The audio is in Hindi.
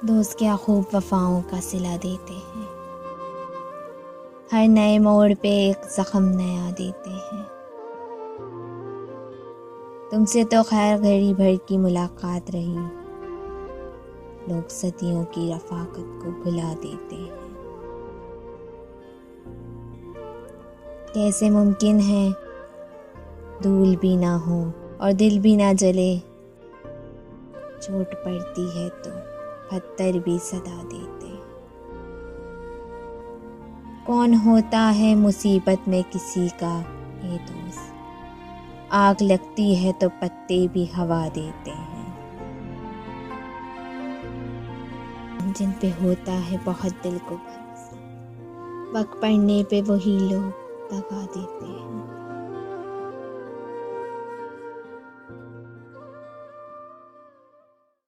दोस्त क्या खूब वफाओं का सिला देते हैं, हर नए मोड़ पे एक जख्म नया देते हैं। तुमसे तो खैर घड़ी भर की मुलाकात रही, लोग सदियों की रफाकत को भुला देते हैं। कैसे मुमकिन है धूल भी ना हो और दिल भी ना जले, चोट पड़ती है तो पत्थर भी सदा देते हैं। कौन होता है मुसीबत में किसी का ये दोस्त, आग लगती है तो पत्ते भी हवा देते हैं। जिन पे होता है बहुत दिल को भरोसा, वक्त पड़ने पे वही लोग दगा देते हैं।